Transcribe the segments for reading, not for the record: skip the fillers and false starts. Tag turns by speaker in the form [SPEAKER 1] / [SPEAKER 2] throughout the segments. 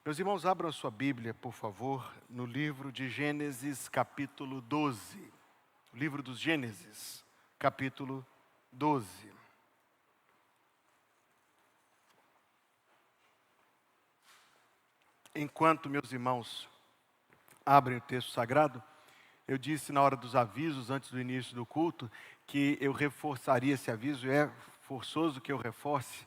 [SPEAKER 1] Meus irmãos, abram a sua Bíblia, por favor, no livro de Gênesis, capítulo 12. O livro dos Gênesis, capítulo 12. Enquanto meus irmãos abrem o texto sagrado, eu disse na hora dos avisos, antes do início do culto, que eu reforçaria esse aviso, e é forçoso que eu reforce.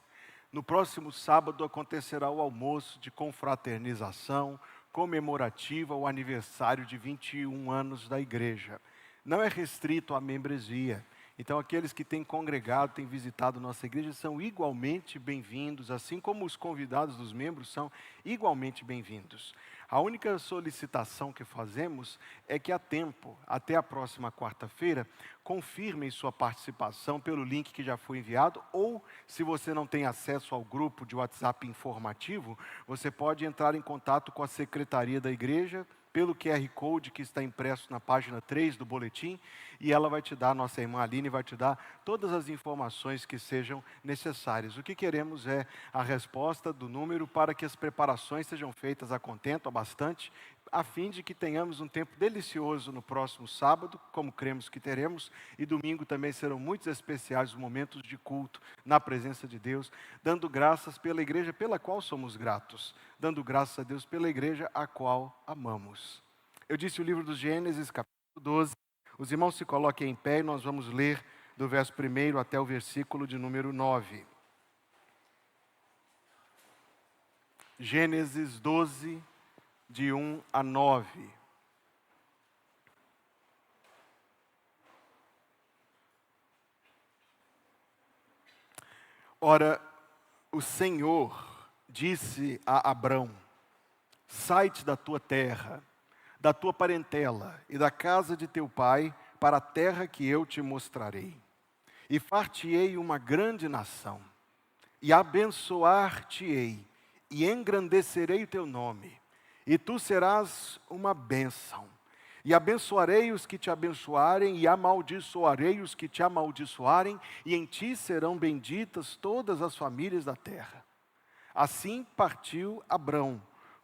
[SPEAKER 1] No próximo sábado acontecerá o almoço de confraternização comemorativa ao aniversário de 21 anos da igreja. Não é restrito à membresia. Então, aqueles que têm congregado, têm visitado nossa igreja, são igualmente bem-vindos, assim como os convidados dos membros são igualmente bem-vindos. A única solicitação que fazemos é que, a tempo, até a próxima quarta-feira, confirmem sua participação pelo link que já foi enviado, ou, se você não tem acesso ao grupo de WhatsApp informativo, você pode entrar em contato com a secretaria da igreja, pelo QR Code que está impresso na página 3 do boletim, e ela vai te dar, nossa irmã Aline vai te dar todas as informações que sejam necessárias. O que queremos é a resposta do número para que as preparações sejam feitas a contento, a bastante, a fim de que tenhamos um tempo delicioso no próximo sábado, como cremos que teremos, e domingo também serão muito especiais os momentos de culto na presença de Deus, dando graças pela igreja pela qual somos gratos, dando graças a Deus pela igreja a qual amamos. Eu disse o livro dos Gênesis, capítulo 12, os irmãos se coloquem em pé e nós vamos ler do verso 1 até o versículo de número 9. Gênesis 12, de 1 a 9. Ora, o Senhor disse a Abrão: sai-te da tua terra, da tua parentela e da casa de teu pai, para a terra que eu te mostrarei. E far-te-ei uma grande nação, e abençoar-te-ei, e engrandecerei o teu nome, e tu serás uma bênção. E abençoarei os que te abençoarem, e amaldiçoarei os que te amaldiçoarem, e em ti serão benditas todas as famílias da terra. Assim partiu Abrão,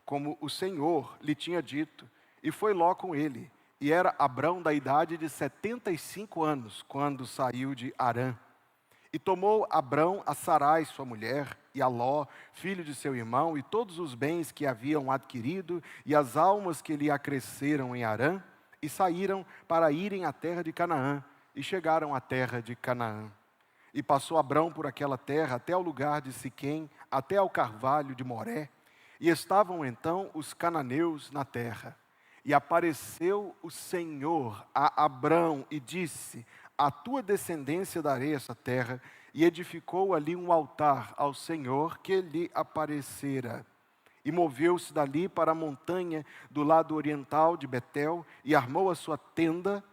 [SPEAKER 1] como o Senhor lhe tinha dito, e foi Ló com ele. E era Abrão da idade de 75 anos, quando saiu de Harã. E tomou Abrão a Sarai, sua mulher, e a Ló, filho de seu irmão, e todos os bens que haviam adquirido, e as almas que lhe acresceram em Harã, e saíram para irem à terra de Canaã, e chegaram à terra de Canaã. E passou Abrão por aquela terra, até ao lugar de Siquém, até ao carvalho de Moré, e estavam então os cananeus na terra. E apareceu o Senhor a Abrão e disse: a tua descendência darei essa terra, e edificou ali um altar ao Senhor que lhe aparecera. E moveu-se dali para a montanha do lado oriental de Betel, e armou a sua tenda,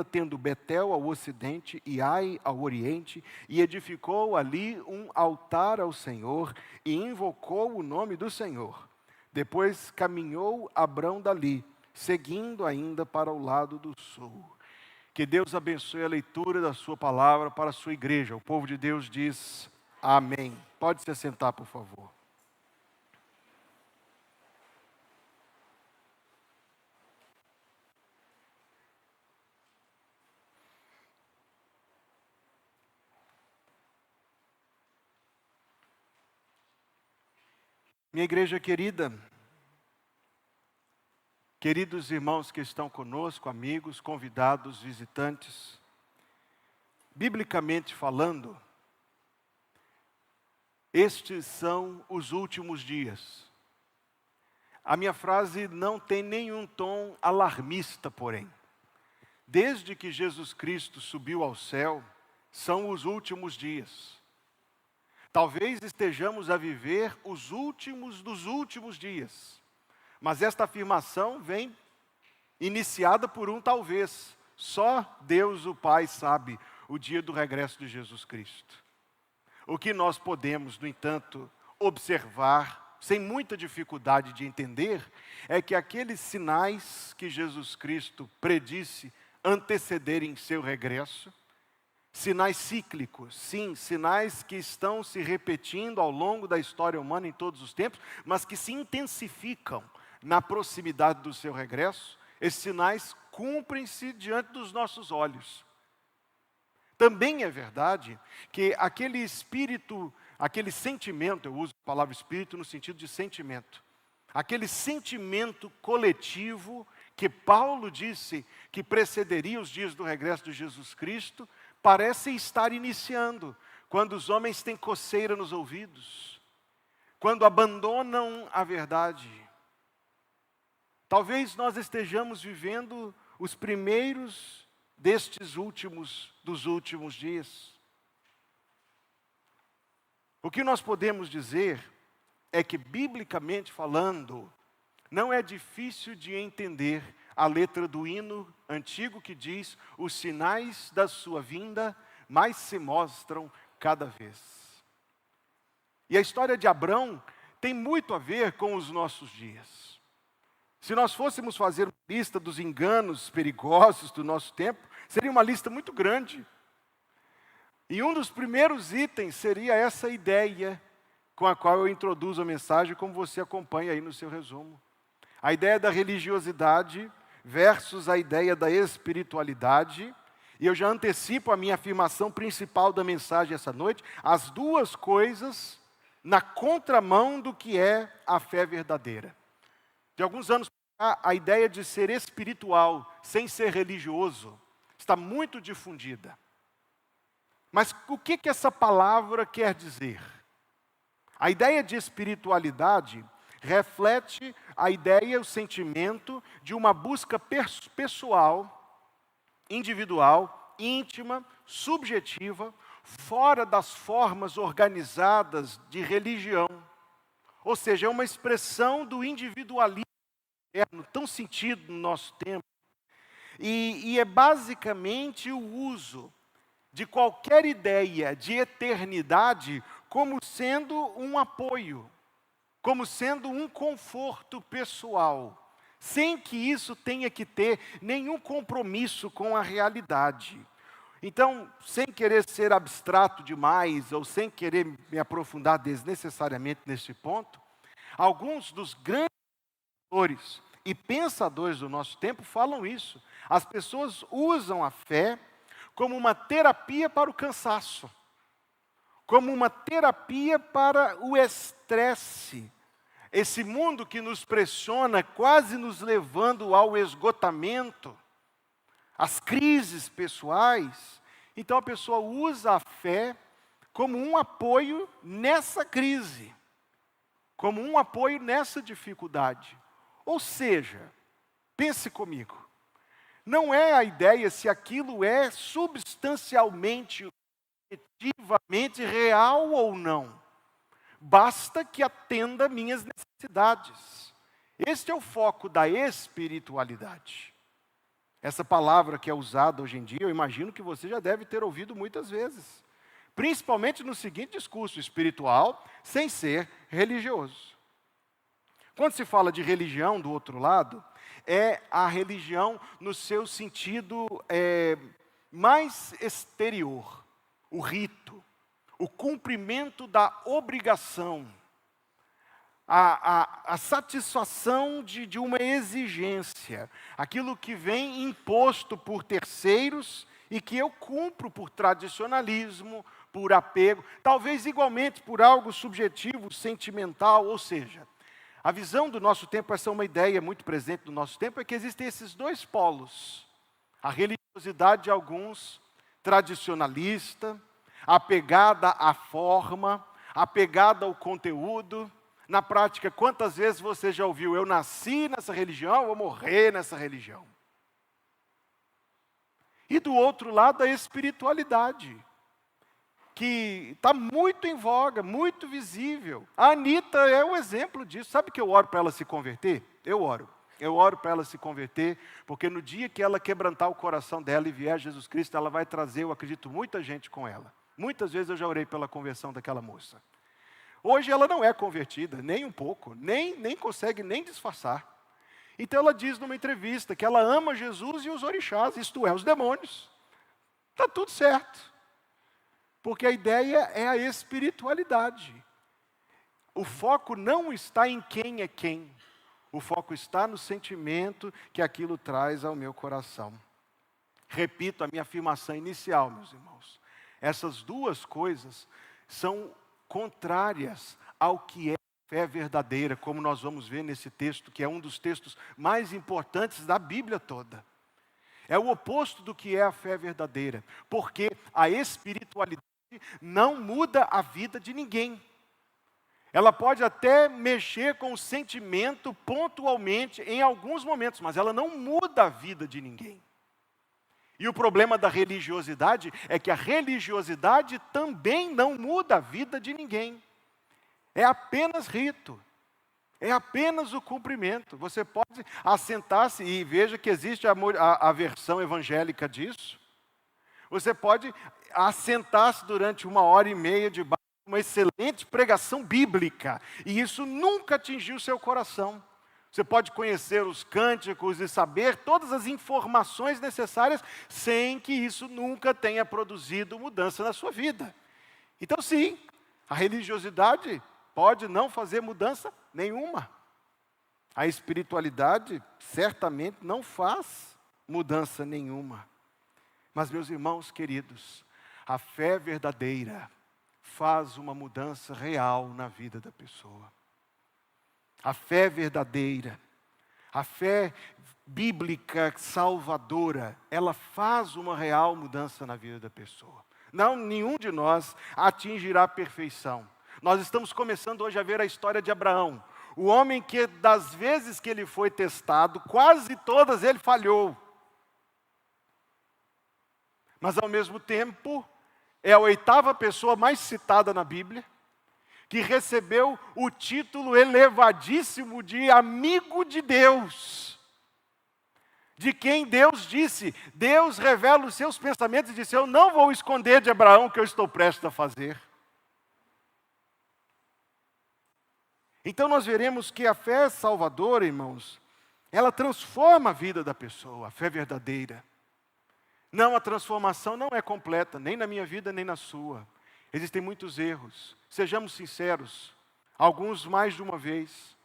[SPEAKER 1] tendo Betel ao ocidente e Ai ao oriente, e edificou ali um altar ao Senhor, e invocou o nome do Senhor. Depois caminhou Abrão dali, seguindo ainda para o lado do sul. Que Deus abençoe a leitura da sua palavra para a sua igreja. O povo de Deus diz amém. Pode se assentar, por favor. Minha igreja querida, queridos irmãos que estão conosco, amigos, convidados, visitantes, biblicamente falando, estes são os últimos dias. A minha frase não tem nenhum tom alarmista, porém. Desde que Jesus Cristo subiu ao céu, são os últimos dias. Talvez estejamos a viver os últimos dos últimos dias. Mas esta afirmação vem iniciada por um talvez. Só Deus o Pai sabe o dia do regresso de Jesus Cristo. O que nós podemos, no entanto, observar, sem muita dificuldade de entender, é que aqueles sinais que Jesus Cristo predisse antecederem seu regresso, Sinais cíclicos, sim, sinais que estão se repetindo ao longo da história humana em todos os tempos, mas que se intensificam na proximidade do seu regresso. Esses sinais cumprem-se diante dos nossos olhos. Também é verdade que aquele espírito, aquele sentimento, eu uso a palavra espírito no sentido de sentimento, aquele sentimento coletivo que Paulo disse que precederia os dias do regresso de Jesus Cristo, parece estar iniciando, quando os homens têm coceira nos ouvidos, quando abandonam a verdade. Talvez nós estejamos vivendo os primeiros dos últimos dias. O que nós podemos dizer é que, biblicamente falando, não é difícil de entender a letra do hino antigo que diz: os sinais da sua vinda mais se mostram cada vez. E a história de Abrão tem muito a ver com os nossos dias. Se nós fôssemos fazer uma lista dos enganos perigosos do nosso tempo, seria uma lista muito grande. E um dos primeiros itens seria essa ideia com a qual eu introduzo a mensagem, como você acompanha aí no seu resumo. A ideia da religiosidade versus a ideia da espiritualidade. E eu já antecipo a minha afirmação principal da mensagem essa noite: as duas coisas na contramão do que é a fé verdadeira. De alguns anos para cá, a ideia de ser espiritual sem ser religioso está muito difundida. Mas o que essa palavra quer dizer? A ideia de espiritualidade reflete a ideia, o sentimento de uma busca pessoal, individual, íntima, subjetiva, fora das formas organizadas de religião. Ou seja, é uma expressão do individualismo tão sentido no nosso tempo. E é basicamente o uso de qualquer ideia de eternidade como sendo um apoio, como sendo um conforto pessoal, sem que isso tenha que ter nenhum compromisso com a realidade. Então, sem querer ser abstrato demais, ou sem querer me aprofundar desnecessariamente nesse ponto, alguns dos grandes autores e pensadores do nosso tempo falam isso. As pessoas usam a fé como uma terapia para o cansaço, como uma terapia para o estresse. Esse mundo que nos pressiona, quase nos levando ao esgotamento, as crises pessoais. Então a pessoa usa a fé como um apoio nessa crise, como um apoio nessa dificuldade. Ou seja, pense comigo, não é a ideia se aquilo é substancialmente, efetivamente real ou não. Basta que atenda minhas necessidades. Este é o foco da espiritualidade. Essa palavra que é usada hoje em dia, eu imagino que você já deve ter ouvido muitas vezes. Principalmente no seguinte discurso: espiritual sem ser religioso. Quando se fala de religião, do outro lado, é a religião no seu sentido mais exterior. O rito, o cumprimento da obrigação, a satisfação de uma exigência, aquilo que vem imposto por terceiros e que eu cumpro por tradicionalismo, por apego, talvez igualmente por algo subjetivo, sentimental. Ou seja, a visão do nosso tempo, essa é uma ideia muito presente no nosso tempo, é que existem esses dois polos. A religiosidade de alguns, tradicionalista, apegada à forma, apegada ao conteúdo. Na prática, quantas vezes você já ouviu: eu nasci nessa religião, eu vou morrer nessa religião? E do outro lado, a espiritualidade, que está muito em voga, muito visível. A Anitta é um exemplo disso. Sabe que eu oro para ela se converter? Eu oro para ela se converter, porque no dia que ela quebrantar o coração dela e vier Jesus Cristo, ela vai trazer, eu acredito, muita gente com ela. Muitas vezes eu já orei pela conversão daquela moça. Hoje ela não é convertida, nem um pouco, nem consegue nem disfarçar. Então ela diz numa entrevista que ela ama Jesus e os orixás, isto é, os demônios. Está tudo certo. Porque a ideia é a espiritualidade. O foco não está em quem é quem. O foco está no sentimento que aquilo traz ao meu coração. Repito a minha afirmação inicial, meus irmãos. Essas duas coisas são contrárias ao que é fé verdadeira, como nós vamos ver nesse texto, que é um dos textos mais importantes da Bíblia toda. É o oposto do que é a fé verdadeira, porque a espiritualidade não muda a vida de ninguém. Ela pode até mexer com o sentimento pontualmente, em alguns momentos, mas ela não muda a vida de ninguém. E o problema da religiosidade é que a religiosidade também não muda a vida de ninguém. É apenas rito. É apenas o cumprimento. Você pode assentar-se, e veja que existe a versão evangélica disso. Você pode assentar-se durante 1h30 debaixo de uma excelente pregação bíblica, e isso nunca atingiu seu coração. Você pode conhecer os cânticos e saber todas as informações necessárias, sem que isso nunca tenha produzido mudança na sua vida. Então sim, a religiosidade pode não fazer mudança nenhuma. A espiritualidade certamente não faz mudança nenhuma. Mas, meus irmãos queridos, a fé verdadeira faz uma mudança real na vida da pessoa. A fé verdadeira, a fé bíblica salvadora, ela faz uma real mudança na vida da pessoa. Não, nenhum de nós atingirá a perfeição. Nós estamos começando hoje a ver a história de Abraão. O homem que, das vezes que ele foi testado, quase todas ele falhou. Mas, ao mesmo tempo, é a 8ª pessoa mais citada na Bíblia, que recebeu o título elevadíssimo de amigo de Deus. De quem Deus disse, Deus revela os seus pensamentos e disse, eu não vou esconder de Abraão o que eu estou prestes a fazer. Então nós veremos que a fé salvadora, irmãos, ela transforma a vida da pessoa, a fé verdadeira. Não, a transformação não é completa, nem na minha vida, nem na sua. Existem muitos erros, sejamos sinceros, alguns mais de uma vez,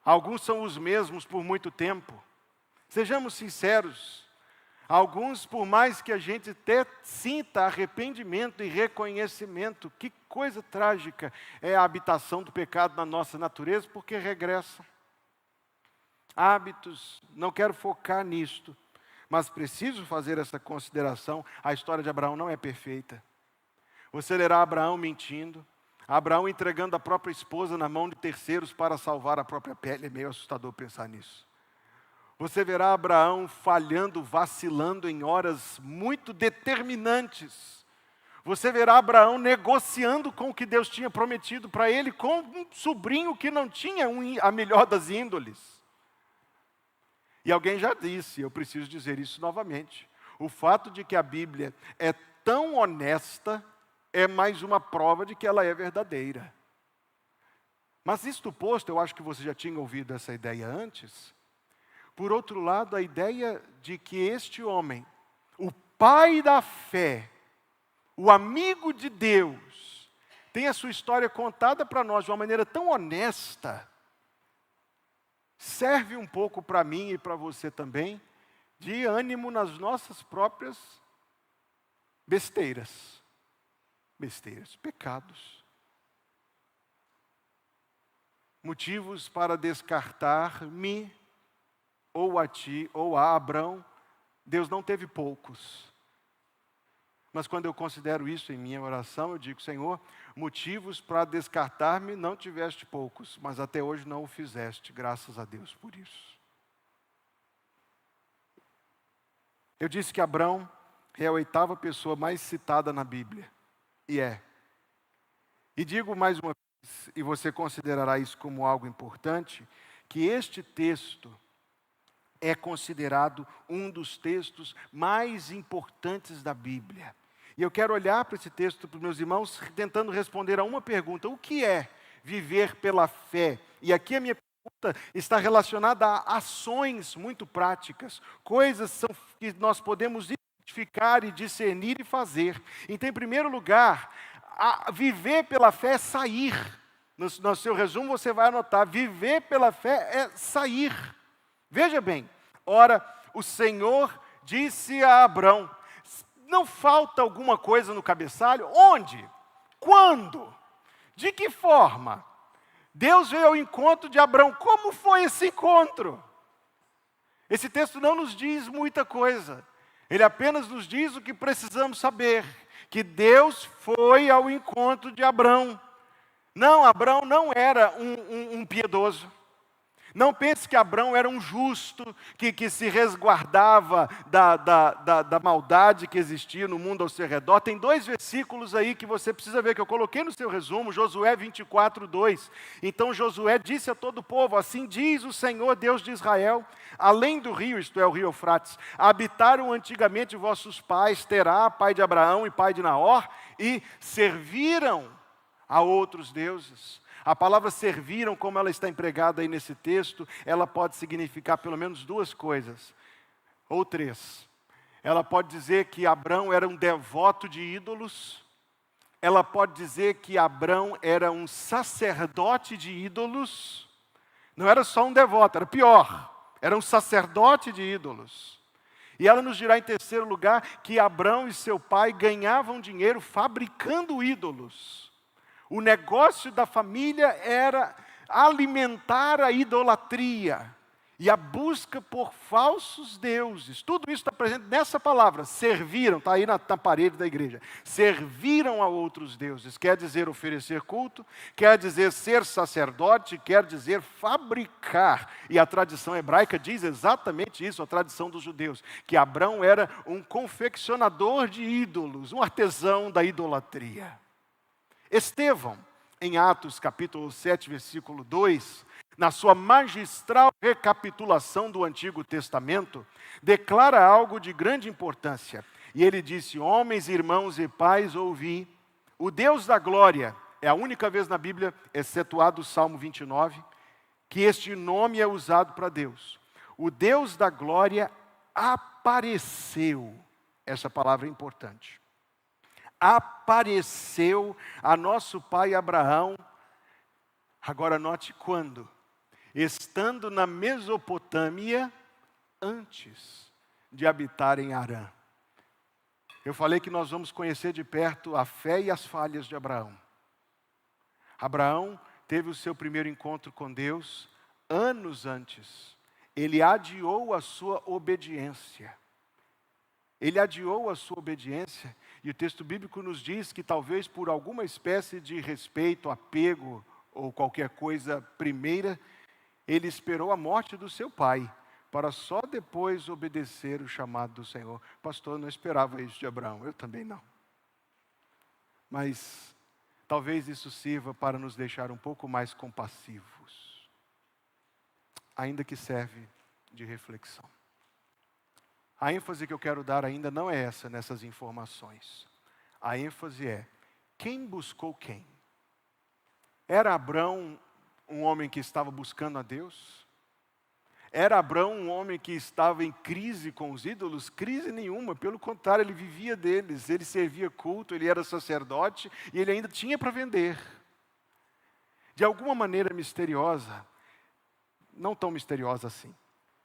[SPEAKER 1] alguns são os mesmos por muito tempo. Sejamos sinceros, alguns, por mais que a gente até sinta arrependimento e reconhecimento, que coisa trágica é a habitação do pecado na nossa natureza, porque regressa. Hábitos, não quero focar nisto, mas preciso fazer essa consideração, a história de Abraão não é perfeita. Você lerá Abraão mentindo, Abraão entregando a própria esposa na mão de terceiros para salvar a própria pele, é meio assustador pensar nisso. Você verá Abraão falhando, vacilando em horas muito determinantes. Você verá Abraão negociando com o que Deus tinha prometido para ele, com um sobrinho que não tinha a melhor das índoles. E alguém já disse, eu preciso dizer isso novamente, o fato de que a Bíblia é tão honesta, é mais uma prova de que ela é verdadeira. Mas isto posto, eu acho que você já tinha ouvido essa ideia antes. Por outro lado, a ideia de que este homem, o pai da fé, o amigo de Deus, tem a sua história contada para nós de uma maneira tão honesta, serve um pouco para mim e para você também, de ânimo nas nossas próprias besteiras, pecados. Motivos para descartar-me, ou a ti, ou a Abrão, Deus não teve poucos. Mas quando eu considero isso em minha oração, eu digo, Senhor, motivos para descartar-me não tiveste poucos, mas até hoje não o fizeste, graças a Deus por isso. Eu disse que Abrão é a 8ª pessoa mais citada na Bíblia, e é. E digo mais uma vez, e você considerará isso como algo importante, que este texto é considerado um dos textos mais importantes da Bíblia. E eu quero olhar para esse texto, para os meus irmãos, tentando responder a uma pergunta. O que é viver pela fé? E aqui a minha pergunta está relacionada a ações muito práticas, coisas que nós podemos justificar e discernir e fazer. Então, em primeiro lugar, viver pela fé é sair. No seu resumo você vai anotar, viver pela fé é sair. Veja bem, ora, o Senhor disse a Abrão, não falta alguma coisa no cabeçalho? Onde? Quando? De que forma? Deus veio ao encontro de Abrão. Como foi esse encontro? Esse texto não nos diz muita coisa. Ele apenas nos diz o que precisamos saber. Que Deus foi ao encontro de Abrão. Não, Abrão não era um piedoso. Não pense que Abrão era um justo, que se resguardava da maldade que existia no mundo ao seu redor. Tem 2 versículos aí que você precisa ver, que eu coloquei no seu resumo, Josué 24:2. Então Josué disse a todo o povo, assim diz o Senhor Deus de Israel, além do rio, isto é, o rio Eufrates, habitaram antigamente vossos pais, Terá, pai de Abraão e pai de Naor, e serviram a outros deuses. A palavra serviram, como ela está empregada aí nesse texto, ela pode significar pelo menos 2 coisas, ou 3. Ela pode dizer que Abrão era um devoto de ídolos, ela pode dizer que Abrão era um sacerdote de ídolos, não era só um devoto, era pior, era um sacerdote de ídolos. E ela nos dirá em terceiro lugar que Abrão e seu pai ganhavam dinheiro fabricando ídolos. O negócio da família era alimentar a idolatria e a busca por falsos deuses. Tudo isso está presente nessa palavra, serviram, está aí na parede da igreja. Serviram a outros deuses, quer dizer oferecer culto, quer dizer ser sacerdote, quer dizer fabricar. E a tradição hebraica diz exatamente isso, a tradição dos judeus, que Abrão era um confeccionador de ídolos, um artesão da idolatria. Estevão, em Atos capítulo 7, versículo 2, na sua magistral recapitulação do Antigo Testamento, declara algo de grande importância. E ele disse, homens, irmãos e pais, ouvi, o Deus da glória, é a única vez na Bíblia, excetuado o Salmo 29, que este nome é usado para Deus. O Deus da glória apareceu, essa palavra é importante. Apareceu a nosso pai Abraão, agora note quando? Estando na Mesopotâmia, antes de habitar em Harã. Eu falei que nós vamos conhecer de perto a fé e as falhas de Abraão. Abraão teve o seu primeiro encontro com Deus anos antes. Ele adiou a sua obediência. Ele adiou a sua obediência, e o texto bíblico nos diz que talvez por alguma espécie de respeito, apego ou qualquer coisa primeira, ele esperou a morte do seu pai, para só depois obedecer o chamado do Senhor. Pastor, eu não esperava isso de Abraão, eu também não. Mas talvez isso sirva para nos deixar um pouco mais compassivos, ainda que serve de reflexão. A ênfase que eu quero dar ainda não é essa, nessas informações. A ênfase é, quem buscou quem? Era Abrão um homem que estava buscando a Deus? Era Abrão um homem que estava em crise com os ídolos? Crise nenhuma, pelo contrário, ele vivia deles, ele servia culto, ele era sacerdote e ele ainda tinha para vender. De alguma maneira misteriosa, não tão misteriosa assim,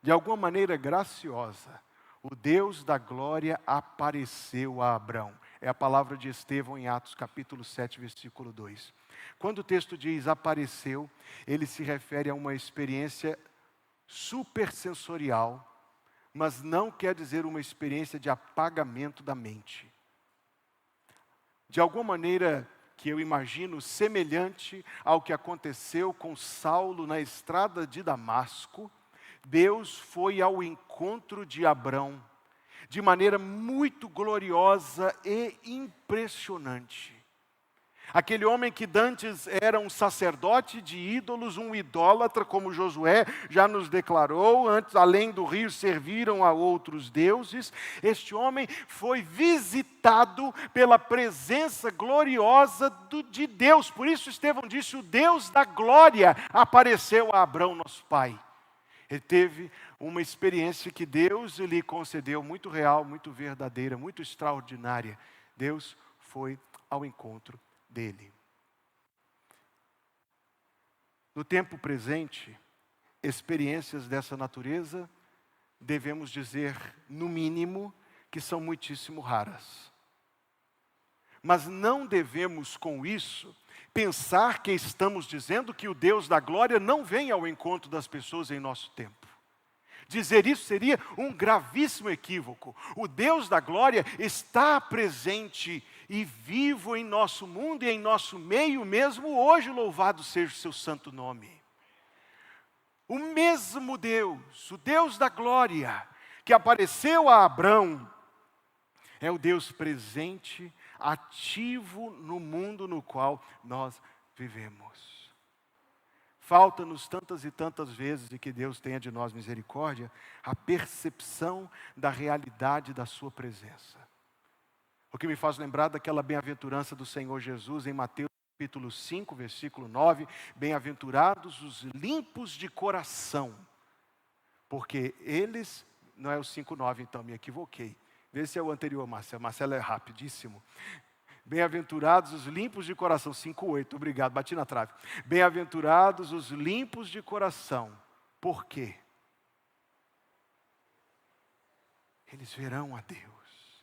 [SPEAKER 1] de alguma maneira graciosa, o Deus da glória apareceu a Abrão. É a palavra de Estevão em Atos capítulo 7, versículo 2. Quando o texto diz apareceu, ele se refere a uma experiência supersensorial, mas não quer dizer uma experiência de apagamento da mente. De alguma maneira que eu imagino semelhante ao que aconteceu com Saulo na estrada de Damasco, Deus foi ao encontro de Abrão de maneira muito gloriosa e impressionante. Aquele homem que dantes era um sacerdote de ídolos, um idólatra, como Josué já nos declarou, antes, além do rio, serviram a outros deuses. Este homem foi visitado pela presença gloriosa de Deus. Por isso Estevão disse, o Deus da glória apareceu a Abrão, nosso pai. Ele teve uma experiência que Deus lhe concedeu, muito real, muito verdadeira, muito extraordinária. Deus foi ao encontro dele. No tempo presente, experiências dessa natureza, devemos dizer, no mínimo, que são muitíssimo raras. Mas não devemos, com isso, pensar que estamos dizendo que o Deus da glória não vem ao encontro das pessoas em nosso tempo. Dizer isso seria um gravíssimo equívoco. O Deus da glória está presente e vivo em nosso mundo e em nosso meio mesmo hoje, louvado seja o seu santo nome. O mesmo Deus, o Deus da glória, que apareceu a Abrão, é o Deus presente, ativo no mundo no qual nós vivemos. Falta-nos tantas e tantas vezes, e que Deus tenha de nós misericórdia, a percepção da realidade da sua presença. O que me faz lembrar daquela bem-aventurança do Senhor Jesus em Mateus capítulo 5, versículo 9, bem-aventurados os limpos de coração, porque eles, não é o 5,9 então, me equivoquei. Vê se é o anterior, Marcelo. Marcelo é rapidíssimo. Bem-aventurados os limpos de coração. 5,8, obrigado, bati na trave. Bem-aventurados os limpos de coração. Por quê? Eles verão a Deus.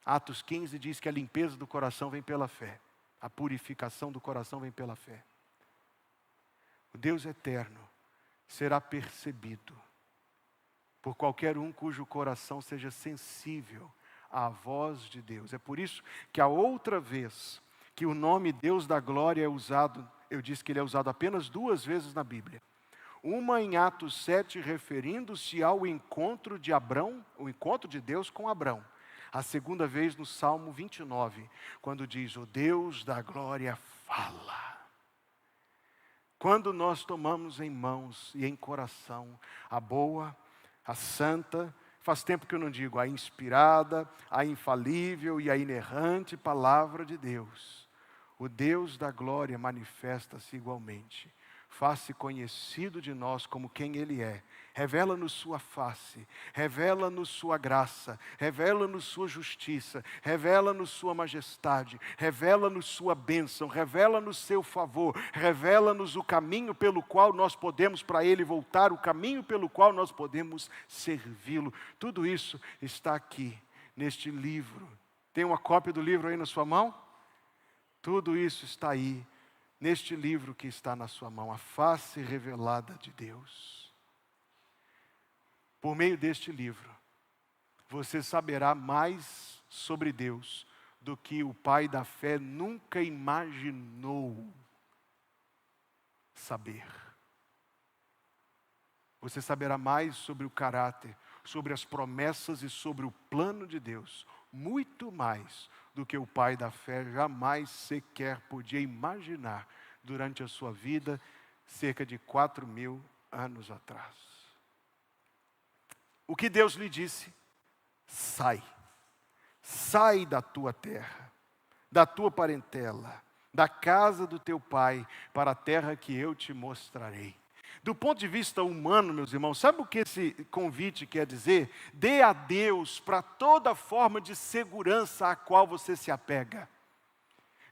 [SPEAKER 1] Atos 15 diz que a limpeza do coração vem pela fé. A purificação do coração vem pela fé. O Deus eterno será percebido por qualquer um cujo coração seja sensível à voz de Deus. É por isso que a outra vez que o nome Deus da glória é usado, eu disse que ele é usado apenas 2 vezes na Bíblia. Uma em Atos 7, referindo-se ao encontro de Abrão, o encontro de Deus com Abrão. A segunda vez no Salmo 29, quando diz, o Deus da glória fala. Quando nós tomamos em mãos e em coração a boa, a santa, faz tempo que eu não digo, a inspirada, a infalível e a inerrante palavra de Deus. O Deus da glória manifesta-se igualmente. Faz-se conhecido de nós como quem Ele é. Revela-nos sua face, revela-nos sua graça, revela-nos sua justiça, revela-nos sua majestade, revela-nos sua bênção, revela-nos seu favor, revela-nos o caminho pelo qual nós podemos para Ele voltar, o caminho pelo qual nós podemos servi-lo. Tudo isso está aqui, neste livro. Tem uma cópia do livro aí na sua mão? Tudo isso está aí, neste livro que está na sua mão, a face revelada de Deus. Por meio deste livro, você saberá mais sobre Deus do que o pai da fé nunca imaginou saber. Você saberá mais sobre o caráter, sobre as promessas e sobre o plano de Deus, muito mais do que o pai da fé jamais sequer podia imaginar durante a sua vida, cerca de 4.000 anos atrás. O que Deus lhe disse? Sai da tua terra, da tua parentela, da casa do teu pai, para a terra que eu te mostrarei. Do ponto de vista humano, meus irmãos, sabe o que esse convite quer dizer? Dê a Deus para toda forma de segurança a qual você se apega.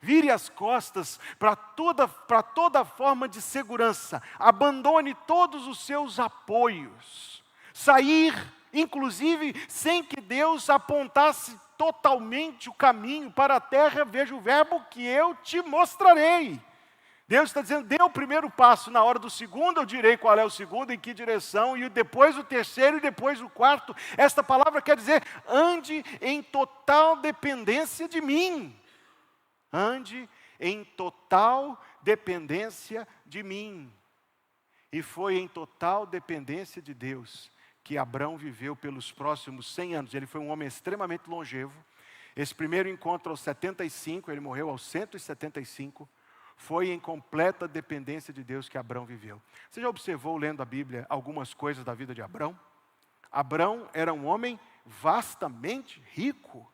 [SPEAKER 1] Vire as costas para toda forma de segurança. Abandone todos os seus apoios. Sair, inclusive, sem que Deus apontasse totalmente o caminho para a terra, veja o verbo que eu te mostrarei. Deus está dizendo, dê o primeiro passo, na hora do segundo eu direi qual é o segundo, em que direção, e depois o terceiro e depois o quarto. Esta palavra quer dizer, ande em total dependência de mim. Ande em total dependência de mim. E foi em total dependência de Deus que Abrão viveu pelos próximos 100 anos. Ele foi um homem extremamente longevo. Esse primeiro encontro aos 75, ele morreu aos 175. Foi em completa dependência de Deus que Abrão viveu. Você já observou, lendo a Bíblia, algumas coisas da vida de Abrão? Abrão era um homem vastamente rico.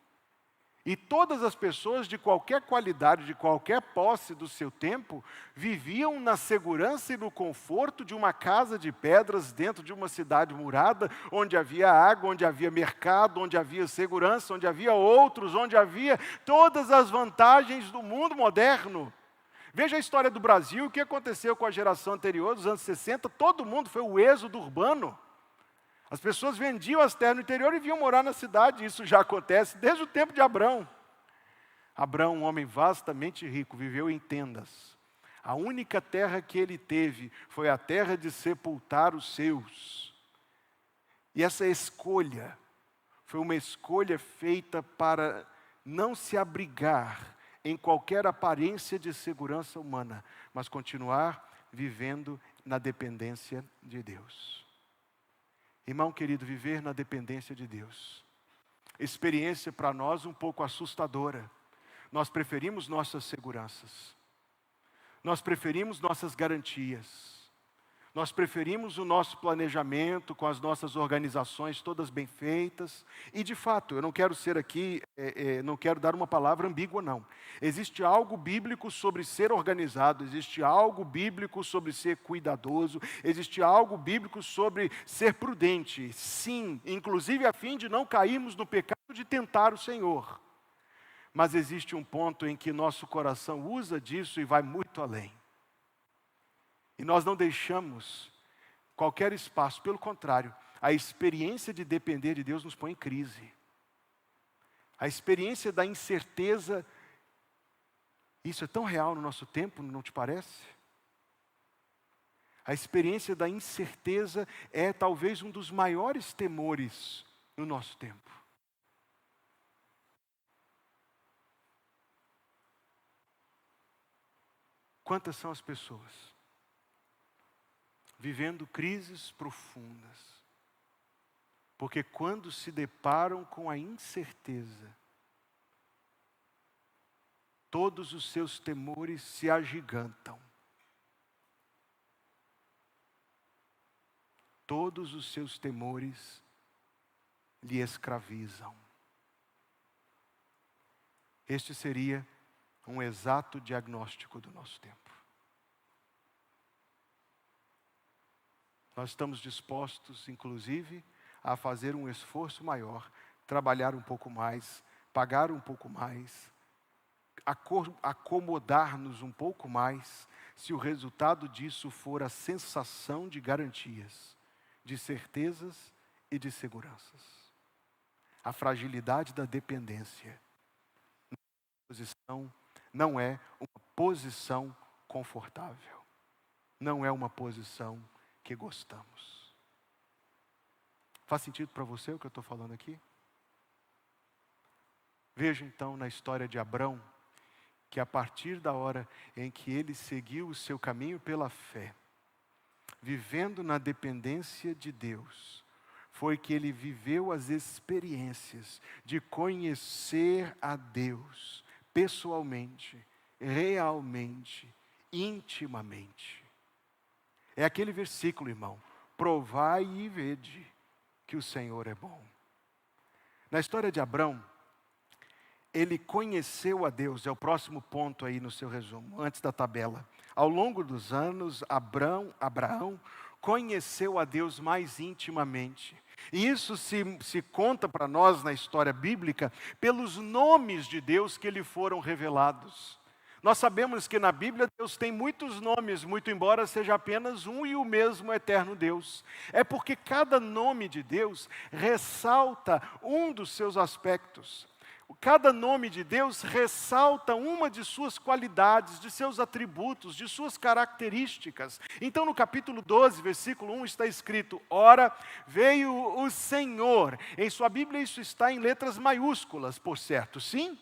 [SPEAKER 1] E todas as pessoas de qualquer qualidade, de qualquer posse do seu tempo, viviam na segurança e no conforto de uma casa de pedras dentro de uma cidade murada, onde havia água, onde havia mercado, onde havia segurança, onde havia outros, onde havia todas as vantagens do mundo moderno. Veja a história do Brasil, o que aconteceu com a geração anterior, dos anos 60, todo mundo foi o êxodo urbano. As pessoas vendiam as terras no interior e vinham morar na cidade. Isso já acontece desde o tempo de Abrão. Abrão, um homem vastamente rico, viveu em tendas. A única terra que ele teve foi a terra de sepultar os seus. E essa escolha foi uma escolha feita para não se abrigar em qualquer aparência de segurança humana, mas continuar vivendo na dependência de Deus. Irmão querido, viver na dependência de Deus. Experiência para nós um pouco assustadora. Nós preferimos nossas seguranças. Nós preferimos nossas garantias. Nós preferimos o nosso planejamento com as nossas organizações todas bem feitas. E de fato, eu não quero ser aqui, não quero dar uma palavra ambígua não. Existe algo bíblico sobre ser organizado, existe algo bíblico sobre ser cuidadoso, existe algo bíblico sobre ser prudente. Sim, inclusive a fim de não cairmos no pecado de tentar o Senhor. Mas existe um ponto em que nosso coração usa disso e vai muito além. E nós não deixamos qualquer espaço, pelo contrário, a experiência de depender de Deus nos põe em crise. A experiência da incerteza, isso é tão real no nosso tempo, não te parece? A experiência da incerteza é talvez um dos maiores temores no nosso tempo. Quantas são as pessoas vivendo crises profundas, porque quando se deparam com a incerteza, todos os seus temores se agigantam. Todos os seus temores lhe escravizam. Este seria um exato diagnóstico do nosso tempo. Nós estamos dispostos, inclusive, a fazer um esforço maior, trabalhar um pouco mais, pagar um pouco mais, acomodar-nos um pouco mais, se o resultado disso for a sensação de garantias, de certezas e de seguranças. A fragilidade da dependência não é uma posição confortável, não é uma posição que gostamos. Faz sentido para você o que eu estou falando aqui? Veja então na história de Abrão, que a partir da hora em que ele seguiu o seu caminho pela fé, vivendo na dependência de Deus, foi que ele viveu as experiências de conhecer a Deus pessoalmente, realmente, intimamente. É aquele versículo, irmão, provai e vede que o Senhor é bom. Na história de Abrão, ele conheceu a Deus, é o próximo ponto aí no seu resumo, antes da tabela. Ao longo dos anos, Abraão conheceu a Deus mais intimamente. E isso se conta para nós na história bíblica pelos nomes de Deus que lhe foram revelados. Nós sabemos que na Bíblia Deus tem muitos nomes, muito embora seja apenas um e o mesmo eterno Deus. É porque cada nome de Deus ressalta um dos seus aspectos. Cada nome de Deus ressalta uma de suas qualidades, de seus atributos, de suas características. Então no capítulo 12, versículo 1 está escrito: ora, veio o Senhor. Em sua Bíblia isso está em letras maiúsculas, por certo, sim?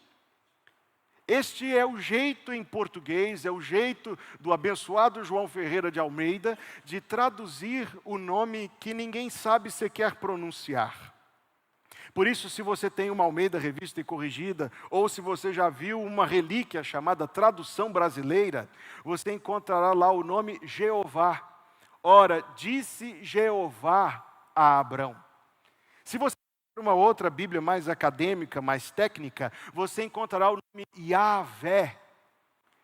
[SPEAKER 1] Este é o jeito em português, é o jeito do abençoado João Ferreira de Almeida de traduzir o nome que ninguém sabe sequer pronunciar. Por isso, se você tem uma Almeida Revista e Corrigida, ou se você já viu uma relíquia chamada Tradução Brasileira, você encontrará lá o nome Jeová. Ora, disse Jeová a Abrão. Se você uma outra Bíblia mais acadêmica, mais técnica, você encontrará o nome Yahvé,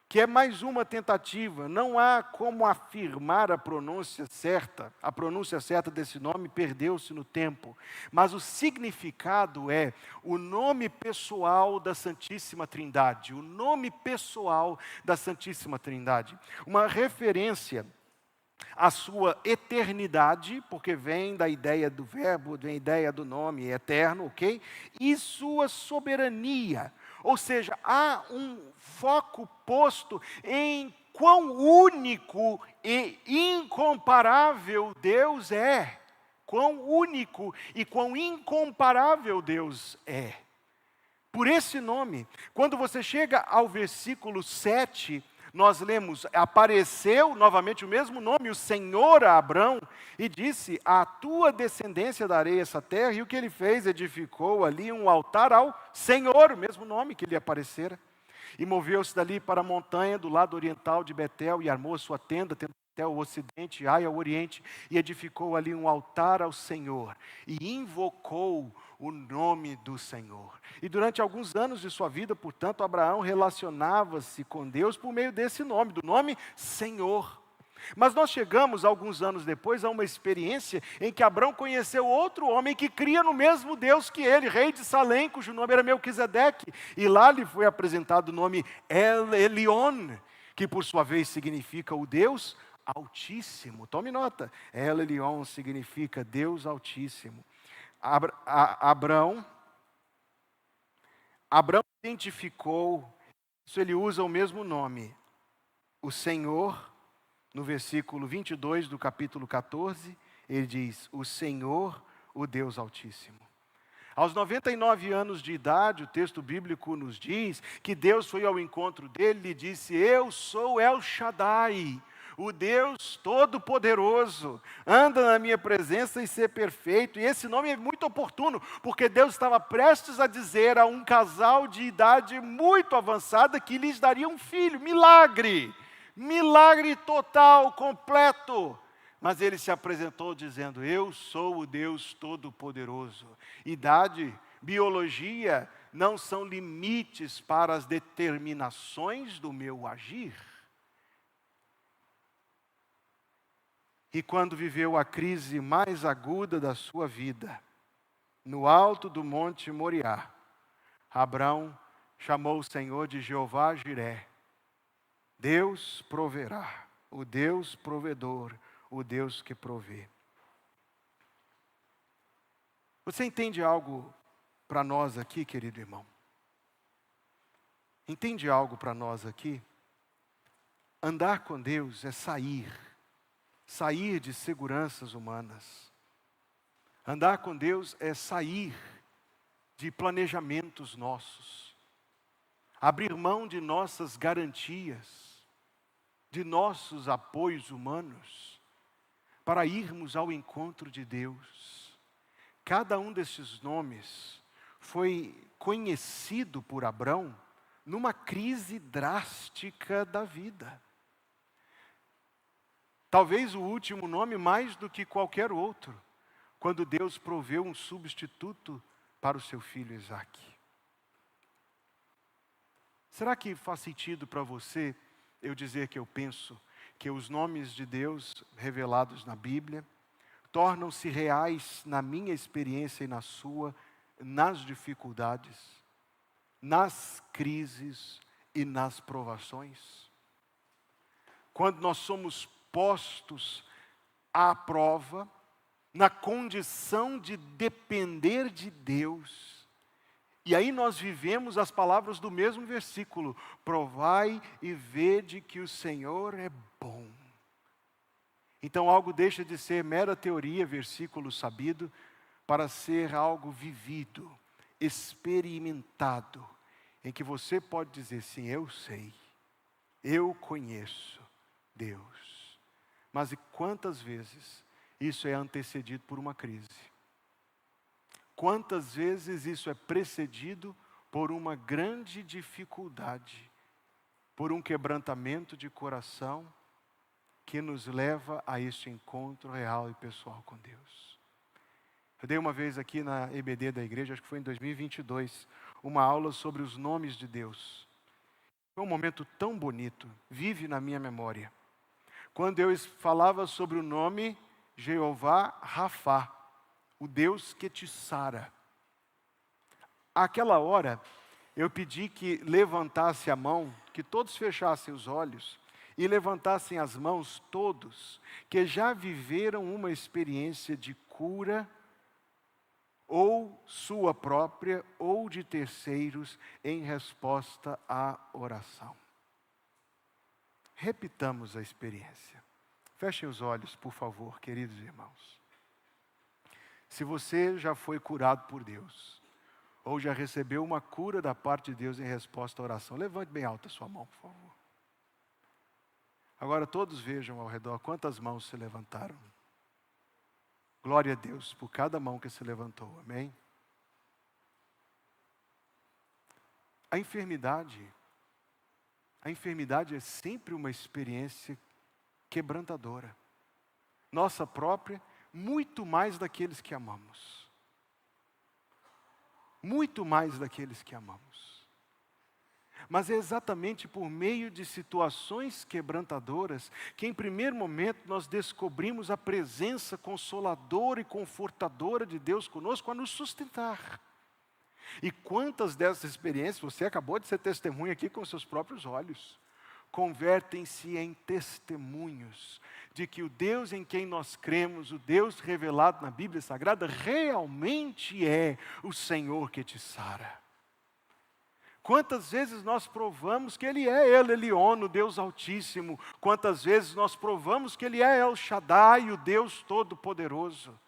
[SPEAKER 1] que é mais uma tentativa. Não há como afirmar a pronúncia certa. A pronúncia certa desse nome perdeu-se no tempo. Mas o significado é o nome pessoal da Santíssima Trindade. O nome pessoal da Santíssima Trindade. Uma referência à sua eternidade, porque vem da ideia do verbo, vem da ideia do nome eterno, ok? E sua soberania. Ou seja, há um foco posto em quão único e incomparável Deus é. Quão único e quão incomparável Deus é. Por esse nome, quando você chega ao versículo 7, nós lemos, apareceu novamente o mesmo nome, o Senhor a Abrão, e disse, a tua descendência darei essa terra, e o que ele fez? Edificou ali um altar ao Senhor, o mesmo nome que lhe aparecera, e moveu-se dali para a montanha do lado oriental de Betel, e armou a sua tenda, tendo até o ocidente, Ai ao oriente, e edificou ali um altar ao Senhor, e invocou o nome do Senhor. E durante alguns anos de sua vida, portanto, Abraão relacionava-se com Deus por meio desse nome, do nome Senhor. Mas nós chegamos, alguns anos depois, a uma experiência em que Abraão conheceu outro homem que cria no mesmo Deus que ele, rei de Salém, cujo nome era Melquisedeque. E lá lhe foi apresentado o nome El Elyon, que por sua vez significa o Deus Altíssimo. Tome nota, El Elyon significa Deus Altíssimo. Abraão identificou, isso ele usa o mesmo nome, o Senhor, no versículo 22 do capítulo 14, ele diz, o Senhor, o Deus Altíssimo. Aos 99 anos de idade, o texto bíblico nos diz que Deus foi ao encontro dele e disse, eu sou El Shaddai, o Deus Todo-Poderoso, anda na minha presença e ser perfeito. E esse nome é muito oportuno, porque Deus estava prestes a dizer a um casal de idade muito avançada que lhes daria um filho, milagre total, completo. Mas ele se apresentou dizendo, eu sou o Deus Todo-Poderoso. Idade, biologia, não são limites para as determinações do meu agir. E quando viveu a crise mais aguda da sua vida, no alto do monte Moriá, Abrão chamou o Senhor de Jeová Jiré. Deus proverá, o Deus provedor, o Deus que provê. Você entende algo para nós aqui, querido irmão? Entende algo para nós aqui? Andar com Deus é sair de seguranças humanas. Andar com Deus é sair de planejamentos nossos. Abrir mão de nossas garantias, de nossos apoios humanos, para irmos ao encontro de Deus. Cada um desses nomes foi conhecido por Abrão numa crise drástica da vida. Talvez o último nome mais do que qualquer outro, quando Deus proveu um substituto para o seu filho Isaque. Será que faz sentido para você eu dizer que eu penso que os nomes de Deus revelados na Bíblia tornam-se reais na minha experiência e na sua, nas dificuldades, nas crises e nas provações? Quando nós somos postos à prova, na condição de depender de Deus. E aí nós vivemos as palavras do mesmo versículo, provai e vede que o Senhor é bom. Então algo deixa de ser mera teoria, versículo sabido, para ser algo vivido, experimentado, em que você pode dizer, sim, eu sei, eu conheço Deus. Mas e quantas vezes isso é antecedido por uma crise? Quantas vezes isso é precedido por uma grande dificuldade, por um quebrantamento de coração que nos leva a este encontro real e pessoal com Deus? Eu dei uma vez aqui na EBD da igreja, acho que foi em 2022, uma aula sobre os nomes de Deus. Foi um momento tão bonito, vive na minha memória. Quando eu falava sobre o nome Jeová Rafá, o Deus que te sara. Àquela hora, eu pedi que levantasse a mão, que todos fechassem os olhos e levantassem as mãos todos, que já viveram uma experiência de cura, ou sua própria, ou de terceiros, em resposta à oração. Repitamos a experiência. Fechem os olhos, por favor, queridos irmãos. Se você já foi curado por Deus, ou já recebeu uma cura da parte de Deus em resposta à oração, levante bem alta a sua mão, por favor. Agora todos vejam ao redor quantas mãos se levantaram. Glória a Deus por cada mão que se levantou, amém? A enfermidade é sempre uma experiência quebrantadora. Nossa própria, muito mais daqueles que amamos. Muito mais daqueles que amamos. Mas é exatamente por meio de situações quebrantadoras que, em primeiro momento, nós descobrimos a presença consoladora e confortadora de Deus conosco a nos sustentar. E quantas dessas experiências, você acabou de ser testemunha aqui com seus próprios olhos, convertem-se em testemunhos de que o Deus em quem nós cremos, o Deus revelado na Bíblia Sagrada, realmente é o Senhor que te sara. Quantas vezes nós provamos que Ele é El Elyon, o Deus Altíssimo. Quantas vezes nós provamos que Ele é El Shaddai, o Deus Todo-Poderoso.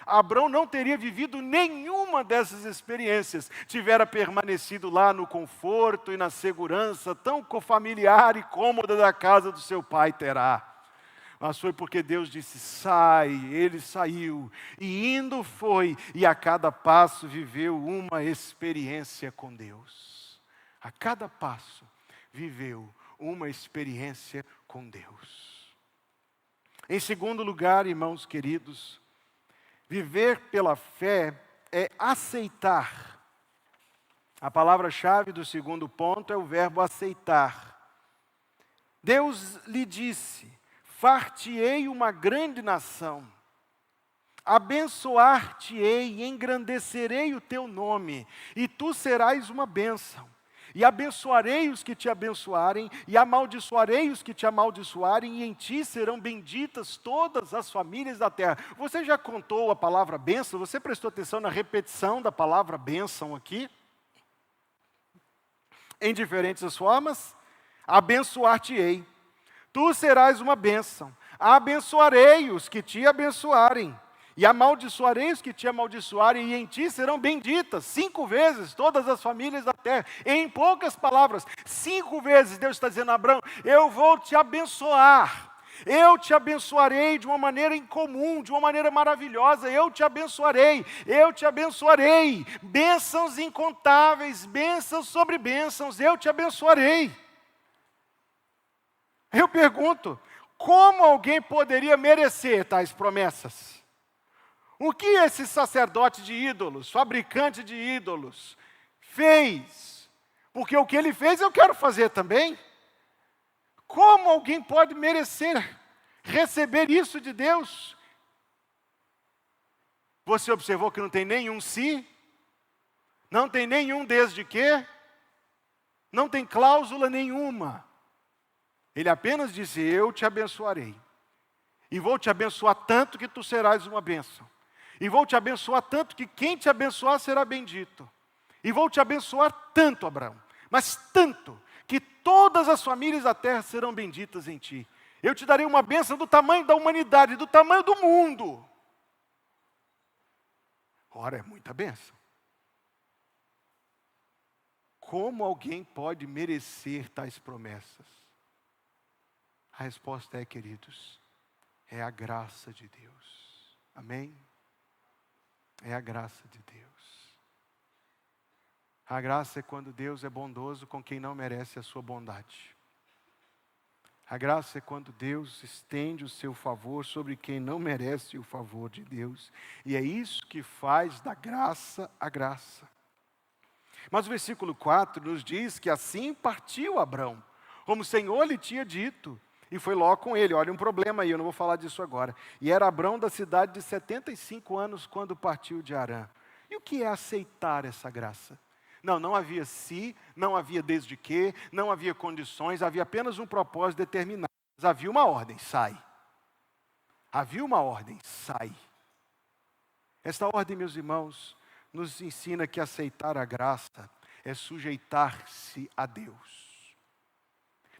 [SPEAKER 1] Abrão não teria vivido nenhuma dessas experiências, tivera permanecido lá no conforto e na segurança tão familiar e cômoda da casa do seu pai Terá. Mas foi porque Deus disse, sai, ele saiu, e indo foi, e a cada passo viveu uma experiência com Deus. A cada passo, viveu uma experiência com Deus. Em segundo lugar, irmãos queridos, viver pela fé é aceitar. A palavra-chave do segundo ponto é o verbo aceitar. Deus lhe disse, far-te-ei uma grande nação, abençoar-te-ei e engrandecerei o teu nome, e tu serás uma bênção. E abençoarei os que te abençoarem, e amaldiçoarei os que te amaldiçoarem, e em ti serão benditas todas as famílias da terra. Você já contou a palavra bênção? Você prestou atenção na repetição da palavra bênção aqui? Em diferentes formas, abençoar-te-ei. Tu serás uma bênção. Abençoarei os que te abençoarem. E amaldiçoarei os que te amaldiçoarem, e em ti serão benditas 5 vezes todas as famílias da terra. Em poucas palavras, 5 vezes Deus está dizendo a Abraão, eu vou te abençoar. Eu te abençoarei de uma maneira incomum, de uma maneira maravilhosa. Eu te abençoarei, eu te abençoarei. Bênçãos incontáveis, bênçãos sobre bênçãos, eu te abençoarei. Eu pergunto, como alguém poderia merecer tais promessas? O que esse sacerdote de ídolos, fabricante de ídolos, fez? Porque o que ele fez eu quero fazer também. Como alguém pode merecer receber isso de Deus? Você observou que não tem nenhum se, não tem nenhum desde que, não tem cláusula nenhuma. Ele apenas disse, eu te abençoarei. E vou te abençoar tanto que tu serás uma bênção. E vou te abençoar tanto que quem te abençoar será bendito. E vou te abençoar tanto, Abraão, mas tanto, que todas as famílias da terra serão benditas em ti. Eu te darei uma bênção do tamanho da humanidade, do tamanho do mundo. Ora, é muita bênção. Como alguém pode merecer tais promessas? A resposta é, queridos, é a graça de Deus. Amém? É a graça de Deus. A graça é quando Deus é bondoso com quem não merece a sua bondade. A graça é quando Deus estende o seu favor sobre quem não merece o favor de Deus. E é isso que faz da graça a graça. Mas o versículo 4 nos diz que assim partiu Abrão, como o Senhor lhe tinha dito, e foi logo com ele. Olha um problema aí, eu não vou falar disso agora. E era Abrão da cidade de 75 anos quando partiu de Harã. E o que é aceitar essa graça? Não havia se, não havia desde que, não havia condições, havia apenas um propósito determinado. Mas havia uma ordem, sai. Havia uma ordem, sai. Esta ordem, meus irmãos, nos ensina que aceitar a graça é sujeitar-se a Deus.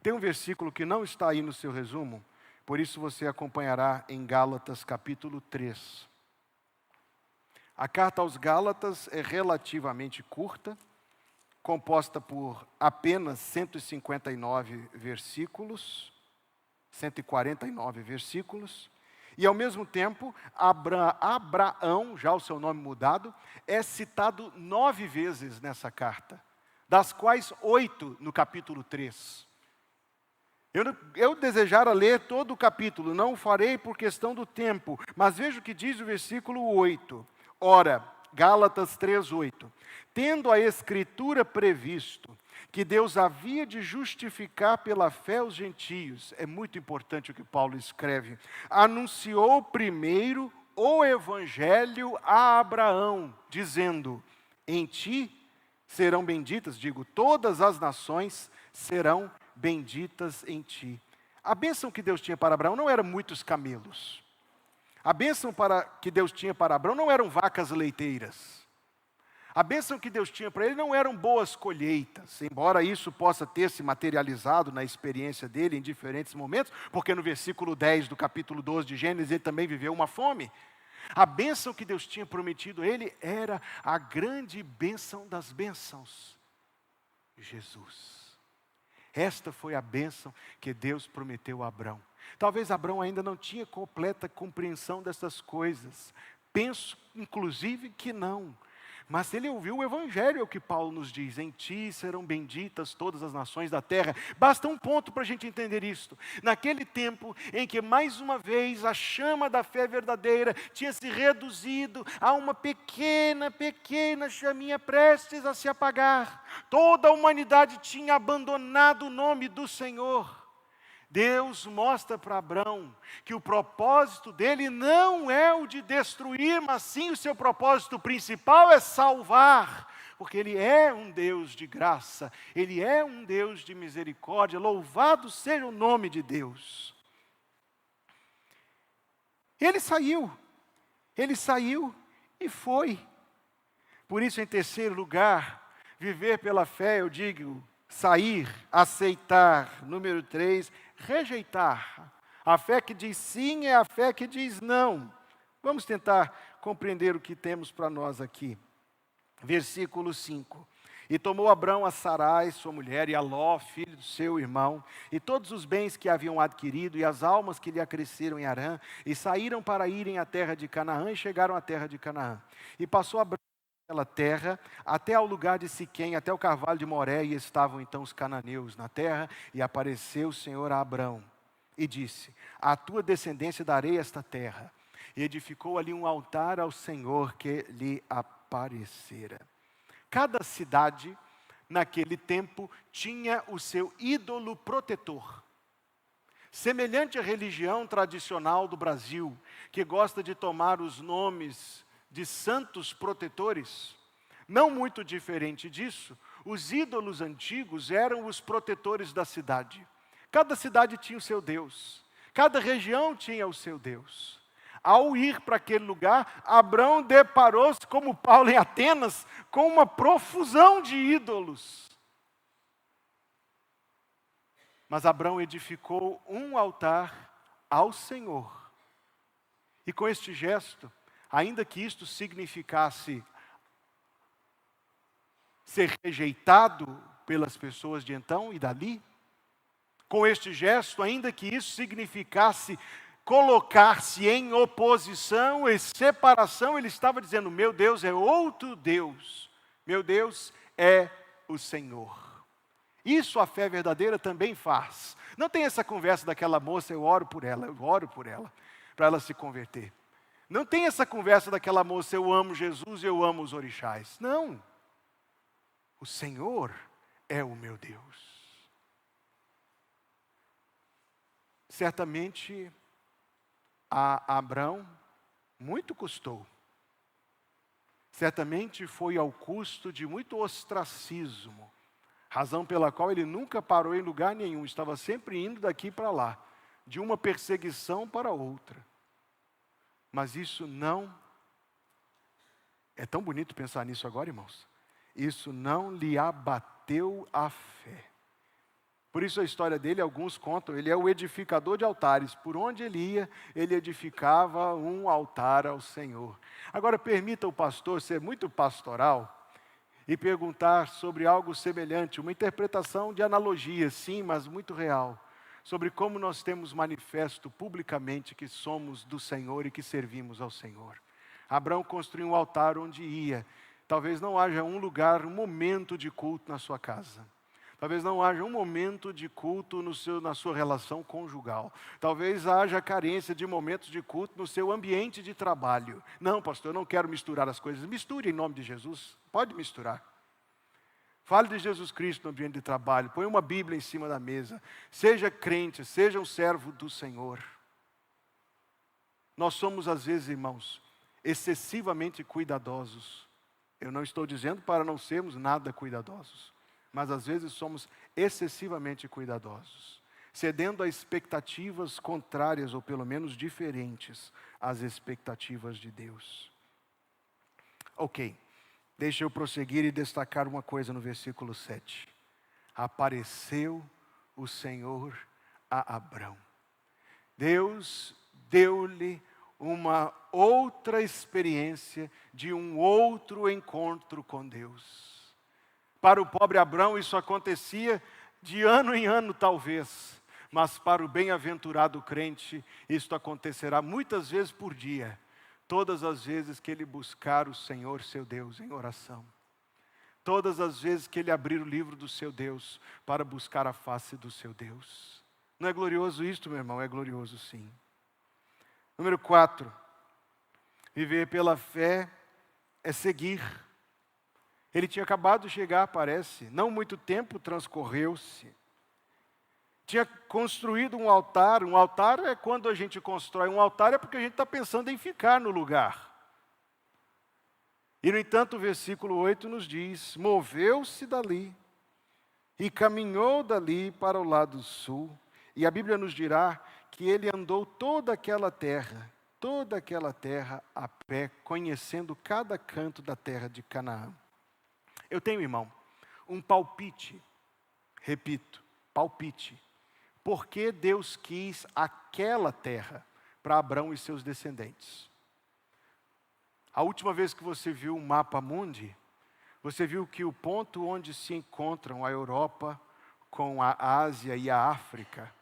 [SPEAKER 1] Tem um versículo que não está aí no seu resumo, por isso você acompanhará em Gálatas capítulo 3. A carta aos Gálatas é relativamente curta, composta por apenas 159 versículos, 149 versículos, e ao mesmo tempo, Abraão, já o seu nome mudado, é citado 9 vezes nessa carta, das quais 8 no capítulo 3. Eu desejara ler todo o capítulo, não o farei por questão do tempo, mas veja o que diz o versículo 8. Ora, Gálatas 3:8. Tendo a Escritura previsto que Deus havia de justificar pela fé os gentios, é muito importante o que Paulo escreve, anunciou primeiro o Evangelho a Abraão, dizendo, em ti serão benditas, todas as nações serão benditas em ti. A bênção que Deus tinha para Abraão não eram muitos camelos. A bênção que Deus tinha para Abraão não eram vacas leiteiras. A bênção que Deus tinha para ele não eram boas colheitas, embora isso possa ter se materializado na experiência dele em diferentes momentos, porque no versículo 10 do capítulo 12 de Gênesis ele também viveu uma fome. A bênção que Deus tinha prometido a ele era a grande bênção das bênçãos, Jesus. Esta foi a bênção que Deus prometeu a Abrão. Talvez Abrão ainda não tinha completa compreensão dessas coisas. Penso, inclusive, que não. Mas ele ouviu o Evangelho, é o que Paulo nos diz. Em ti serão benditas todas as nações da terra. Basta um ponto para a gente entender isto. Naquele tempo em que, mais uma vez, a chama da fé verdadeira tinha se reduzido a uma pequena chaminha prestes a se apagar. Toda a humanidade tinha abandonado o nome do Senhor. Deus mostra para Abrão que o propósito dele não é o de destruir, mas sim o seu propósito principal é salvar, porque ele é um Deus de graça, ele é um Deus de misericórdia, louvado seja o nome de Deus. Ele saiu e foi. Por isso, em terceiro lugar, viver pela fé, eu digo, sair, aceitar. Número 3, rejeitar. A fé que diz sim é a fé que diz não. Vamos tentar compreender o que temos para nós aqui. Versículo 5. E tomou Abrão a Sarai, sua mulher, e a Ló, filho do seu irmão, e todos os bens que haviam adquirido, e as almas que lhe acresceram em Harã, e saíram para irem à terra de Canaã, e chegaram à terra de Canaã. E passou Abrão pela terra, até ao lugar de Siquém, até o carvalho de Moré, e estavam então os cananeus na terra, e apareceu o Senhor a Abrão, e disse, à tua descendência darei esta terra. E edificou ali um altar ao Senhor que lhe aparecera. Cada cidade, naquele tempo, tinha o seu ídolo protetor. Semelhante à religião tradicional do Brasil, que gosta de tomar os nomes de santos protetores, não muito diferente disso, os ídolos antigos eram os protetores da cidade. Cada cidade tinha o seu Deus, cada região tinha o seu Deus. Ao ir para aquele lugar, Abrão deparou-se, como Paulo em Atenas, com uma profusão de ídolos. Mas Abrão edificou um altar ao Senhor. E com este gesto, ainda que isto significasse ser rejeitado pelas pessoas de então e dali, com este gesto, ainda que isso significasse colocar-se em oposição e separação, ele estava dizendo, meu Deus é outro Deus, meu Deus é o Senhor. Isso a fé verdadeira também faz. Não tem essa conversa daquela moça, eu oro por ela, para ela se converter. Não tem essa conversa daquela moça, eu amo Jesus e eu amo os orixás. Não. O Senhor é o meu Deus. Certamente a Abrão muito custou. Certamente foi ao custo de muito ostracismo, razão pela qual ele nunca parou em lugar nenhum, estava sempre indo daqui para lá, de uma perseguição para outra. Mas isso não, é tão bonito pensar nisso agora, irmãos, isso não lhe abateu a fé. Por isso a história dele, alguns contam, ele é o edificador de altares. Por onde ele ia, ele edificava um altar ao Senhor. Agora permita o pastor ser muito pastoral e perguntar sobre algo semelhante, uma interpretação de analogia, sim, mas muito real, sobre como nós temos manifesto publicamente que somos do Senhor e que servimos ao Senhor. Abraão construiu um altar onde ia. Talvez não haja um lugar, um momento de culto na sua casa. Talvez não haja um momento de culto na sua relação conjugal. Talvez haja carência de momentos de culto no seu ambiente de trabalho. Não, pastor, eu não quero misturar as coisas. Misture em nome de Jesus. Pode misturar. Fale de Jesus Cristo no ambiente de trabalho. Põe uma Bíblia em cima da mesa. Seja crente, seja um servo do Senhor. Nós somos, às vezes, irmãos, excessivamente cuidadosos. Eu não estou dizendo para não sermos nada cuidadosos. Mas às vezes somos excessivamente cuidadosos, cedendo a expectativas contrárias ou pelo menos diferentes às expectativas de Deus. Ok, deixa eu prosseguir e destacar uma coisa no versículo 7. Apareceu o Senhor a Abrão. Deus deu-lhe uma outra experiência de um outro encontro com Deus. Para o pobre Abrão isso acontecia de ano em ano talvez, mas para o bem-aventurado crente isto acontecerá muitas vezes por dia, todas as vezes que ele buscar o Senhor seu Deus em oração, todas as vezes que ele abrir o livro do seu Deus para buscar a face do seu Deus. Não é glorioso isto, meu irmão? É glorioso sim. Número 4, viver pela fé é seguir. Ele tinha acabado de chegar, parece, não muito tempo transcorreu-se. Tinha construído um altar é quando a gente constrói um altar, é porque a gente está pensando em ficar no lugar. E no entanto o versículo 8 nos diz, moveu-se dali e caminhou dali para o lado sul. E a Bíblia nos dirá que ele andou toda aquela terra a pé, conhecendo cada canto da terra de Canaã. Eu tenho, irmão, um palpite, repito, palpite. Por que Deus quis aquela terra para Abrão e seus descendentes? A última vez que você viu um mapa mundi, você viu que o ponto onde se encontram a Europa com a Ásia e a África,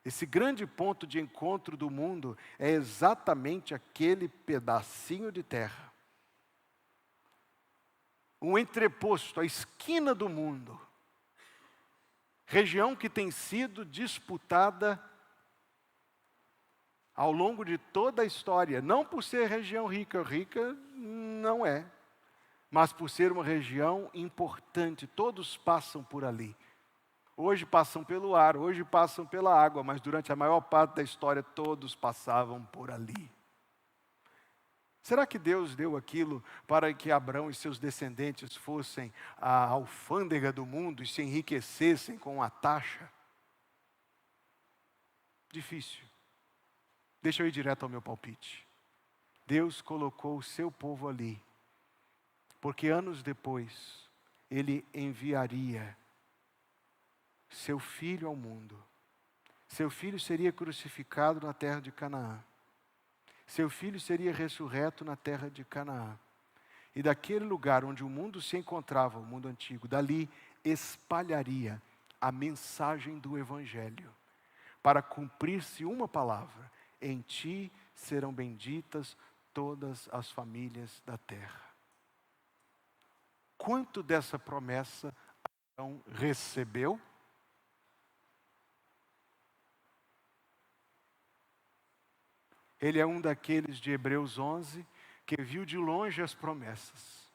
[SPEAKER 1] esse grande ponto de encontro do mundo é exatamente aquele pedacinho de terra. Um entreposto, a esquina do mundo, região que tem sido disputada ao longo de toda a história, não por ser região rica não é, mas por ser uma região importante, todos passam por ali. Hoje passam pelo ar, hoje passam pela água, mas durante a maior parte da história todos passavam por ali. Será que Deus deu aquilo para que Abrão e seus descendentes fossem a alfândega do mundo e se enriquecessem com a taxa? Difícil. Deixa eu ir direto ao meu palpite. Deus colocou o seu povo ali, porque anos depois Ele enviaria seu filho ao mundo. Seu filho seria crucificado na terra de Canaã. Seu filho seria ressurreto na terra de Canaã. E daquele lugar onde o mundo se encontrava, o mundo antigo, dali espalharia a mensagem do Evangelho, para cumprir-se uma palavra: em ti serão benditas todas as famílias da terra. Quanto dessa promessa Então, recebeu. Ele é um daqueles de Hebreus 11 que viu de longe as promessas,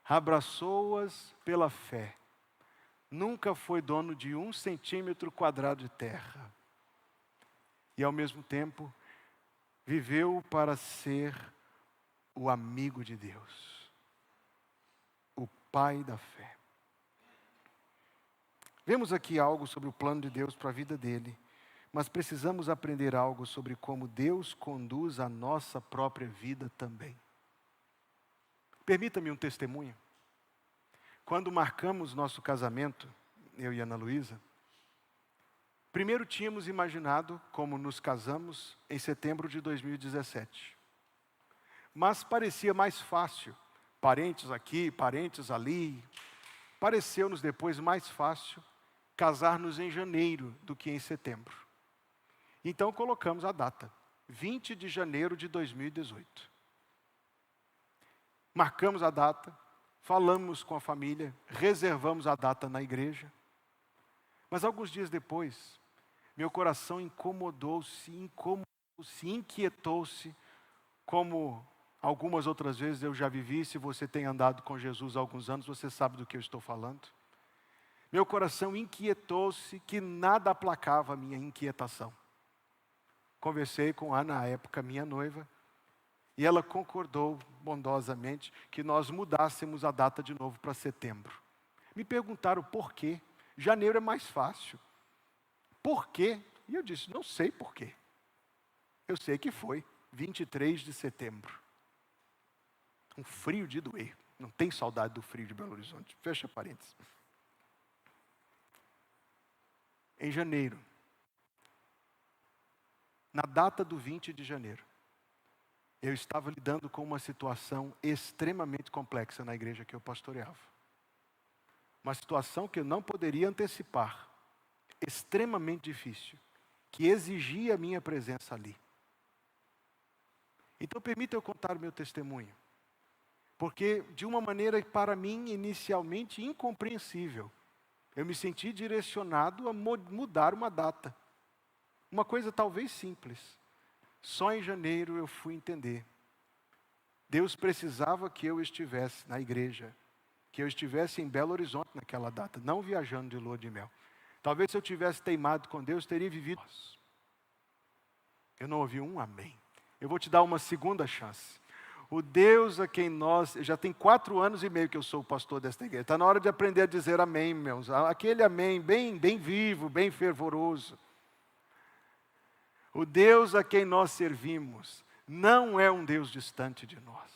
[SPEAKER 1] abraçou-as pela fé, nunca foi dono de 1 centímetro quadrado de terra, e ao mesmo tempo viveu para ser o amigo de Deus, o pai da fé. Vemos aqui algo sobre o plano de Deus para a vida dele, mas precisamos aprender algo sobre como Deus conduz a nossa própria vida também. Permita-me um testemunho. Quando marcamos nosso casamento, eu e Ana Luísa, primeiro tínhamos imaginado como nos casamos em setembro de 2017. Mas parecia mais fácil, parentes aqui, parentes ali, pareceu-nos depois mais fácil casar-nos em janeiro do que em setembro. Então colocamos a data, 20 de janeiro de 2018. Marcamos a data, falamos com a família, reservamos a data na igreja. Mas alguns dias depois, meu coração incomodou-se, inquietou-se, como algumas outras vezes eu já vivi. Se você tem andado com Jesus há alguns anos, você sabe do que eu estou falando. Meu coração inquietou-se, que nada aplacava a minha inquietação. Conversei com Ana, à época minha noiva, e ela concordou bondosamente que nós mudássemos a data de novo para setembro. Me perguntaram por quê. Janeiro é mais fácil. Por quê? E eu disse, não sei por quê. Eu sei que foi 23 de setembro. Um frio de doer. Não tem saudade do frio de Belo Horizonte. Fecha parênteses. Em janeiro, na data do 20 de janeiro, eu estava lidando com uma situação extremamente complexa na igreja que eu pastoreava. Uma situação que eu não poderia antecipar, extremamente difícil, que exigia a minha presença ali. Então permita eu contar o meu testemunho, porque de uma maneira para mim inicialmente incompreensível, eu me senti direcionado a mudar uma data. Uma coisa talvez simples. Só em janeiro eu fui entender. Deus precisava que eu estivesse na igreja, que eu estivesse em Belo Horizonte naquela data, não viajando de lua de mel. Talvez se eu tivesse teimado com Deus, teria vivido. Eu não ouvi um amém. Eu vou te dar uma segunda chance. O Deus a quem nós... Já tem 4 anos e meio que eu sou o pastor desta igreja. Está na hora de aprender a dizer amém, meus. Aquele amém bem vivo, bem fervoroso. O Deus a quem nós servimos não é um Deus distante de nós.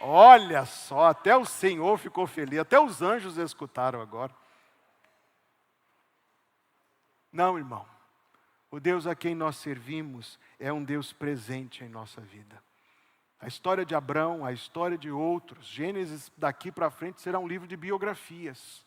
[SPEAKER 1] Olha só, até o Senhor ficou feliz, até os anjos escutaram agora. Não, irmão. O Deus a quem nós servimos é um Deus presente em nossa vida. A história de Abrão, a história de outros, Gênesis daqui para frente será um livro de biografias.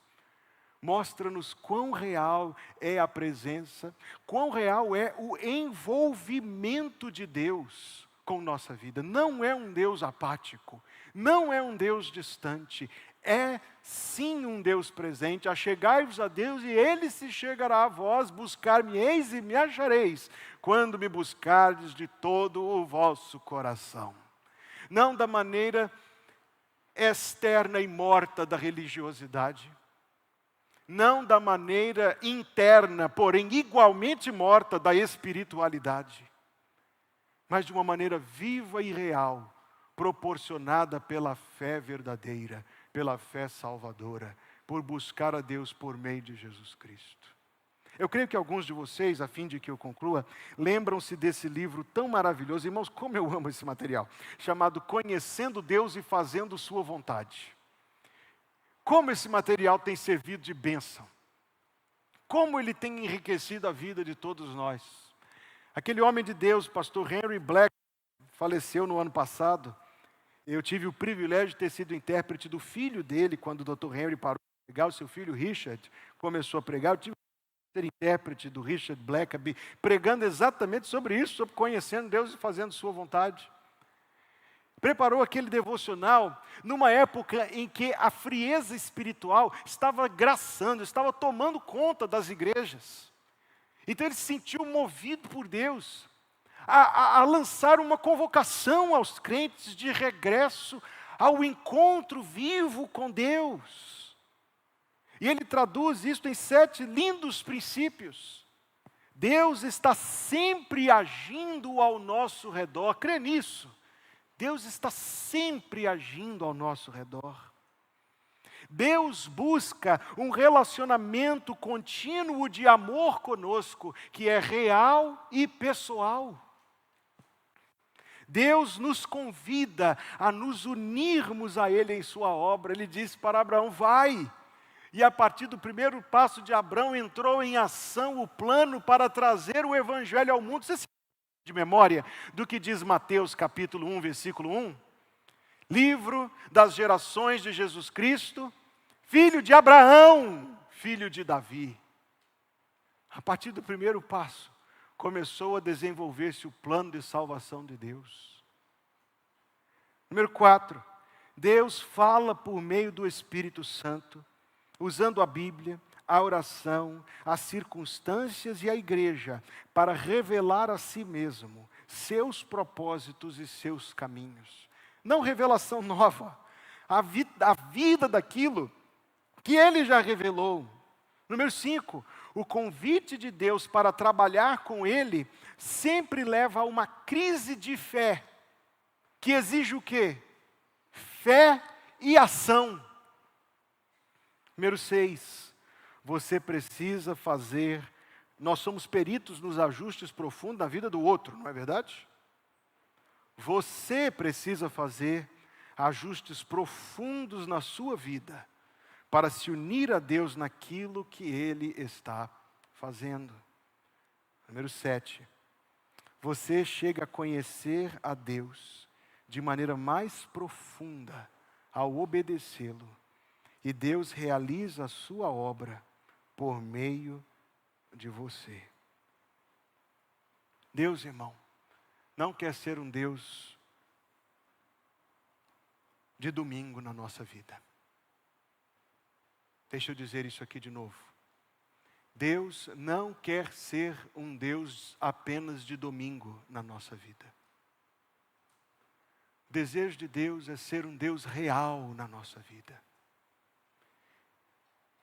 [SPEAKER 1] Mostra-nos quão real é a presença, quão real é o envolvimento de Deus com nossa vida. Não é um Deus apático, não é um Deus distante, é sim um Deus presente. Achegai-vos a Deus e Ele se chegará a vós, buscar-me-eis e me achareis, quando me buscardes de todo o vosso coração. Não da maneira externa e morta da religiosidade, não da maneira interna, porém igualmente morta da espiritualidade, mas de uma maneira viva e real, proporcionada pela fé verdadeira, pela fé salvadora, por buscar a Deus por meio de Jesus Cristo. Eu creio que alguns de vocês, a fim de que eu conclua, lembram-se desse livro tão maravilhoso. Irmãos, como eu amo esse material, chamado Conhecendo Deus e Fazendo Sua Vontade. Como esse material tem servido de bênção. Como ele tem enriquecido a vida de todos nós. Aquele homem de Deus, pastor Henry Black, faleceu no ano passado. Eu tive o privilégio de ter sido intérprete do filho dele, quando o Dr. Henry parou de pregar, o seu filho Richard começou a pregar. Eu tive o ser intérprete do Richard Blackaby, pregando exatamente sobre isso, sobre conhecendo Deus e fazendo sua vontade. Preparou aquele devocional numa época em que a frieza espiritual estava graçando, estava tomando conta das igrejas. Então ele se sentiu movido por Deus a lançar uma convocação aos crentes de regresso ao encontro vivo com Deus. E ele traduz isso em 7 lindos princípios. Deus está sempre agindo ao nosso redor, crê nisso. Deus está sempre agindo ao nosso redor. Deus busca um relacionamento contínuo de amor conosco, que é real e pessoal. Deus nos convida a nos unirmos a Ele em sua obra. Ele disse para Abraão, vai. E a partir do primeiro passo de Abraão entrou em ação o plano para trazer o Evangelho ao mundo. Você se lembra de memória do que diz Mateus capítulo 1, versículo 1? Livro das gerações de Jesus Cristo, filho de Abraão, filho de Davi. A partir do primeiro passo, começou a desenvolver-se o plano de salvação de Deus. Número 4, Deus fala por meio do Espírito Santo, usando a Bíblia, a oração, as circunstâncias e a igreja, para revelar a si mesmo, seus propósitos e seus caminhos. Não revelação nova, a vida daquilo que Ele já revelou. Número 5, o convite de Deus para trabalhar com Ele sempre leva a uma crise de fé, que exige o quê? Fé e ação. Número 6, você precisa fazer, nós somos peritos nos ajustes profundos na vida do outro, não é verdade? Você precisa fazer ajustes profundos na sua vida, para se unir a Deus naquilo que Ele está fazendo. Número 7, você chega a conhecer a Deus de maneira mais profunda ao obedecê-lo. E Deus realiza a sua obra por meio de você. Deus, irmão, não quer ser um Deus de domingo na nossa vida. Deixa eu dizer isso aqui de novo. Deus não quer ser um Deus apenas de domingo na nossa vida. O desejo de Deus é ser um Deus real na nossa vida.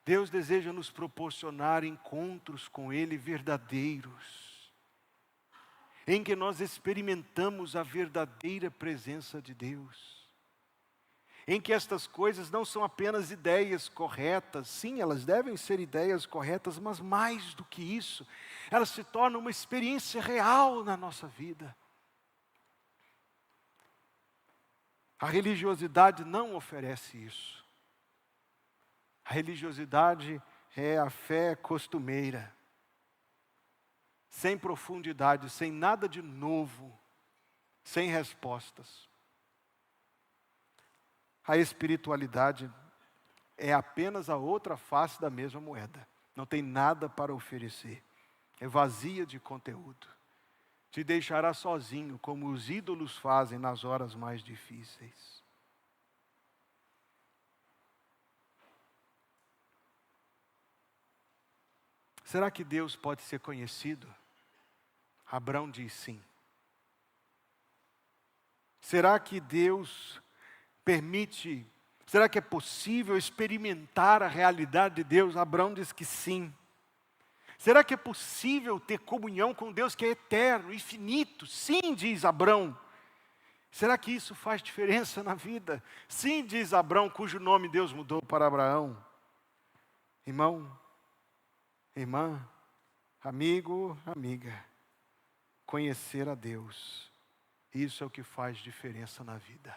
[SPEAKER 1] Deus deseja nos proporcionar encontros com Ele verdadeiros, em que nós experimentamos a verdadeira presença de Deus, em que estas coisas não são apenas ideias corretas, sim, elas devem ser ideias corretas, mas mais do que isso, elas se tornam uma experiência real na nossa vida. A religiosidade não oferece isso. A religiosidade é a fé costumeira, sem profundidade, sem nada de novo, sem respostas. A espiritualidade é apenas a outra face da mesma moeda. Não tem nada para oferecer. É vazia de conteúdo. Te deixará sozinho, como os ídolos fazem nas horas mais difíceis. Será que Deus pode ser conhecido? Abraão diz sim. Será que Deus permite, será que é possível experimentar a realidade de Deus? Abraão diz que sim. Será que é possível ter comunhão com Deus que é eterno, infinito? Sim, diz Abraão. Será que isso faz diferença na vida? Sim, diz Abraão, cujo nome Deus mudou para Abraão. Irmão, irmã, amigo, amiga, conhecer a Deus, isso é o que faz diferença na vida.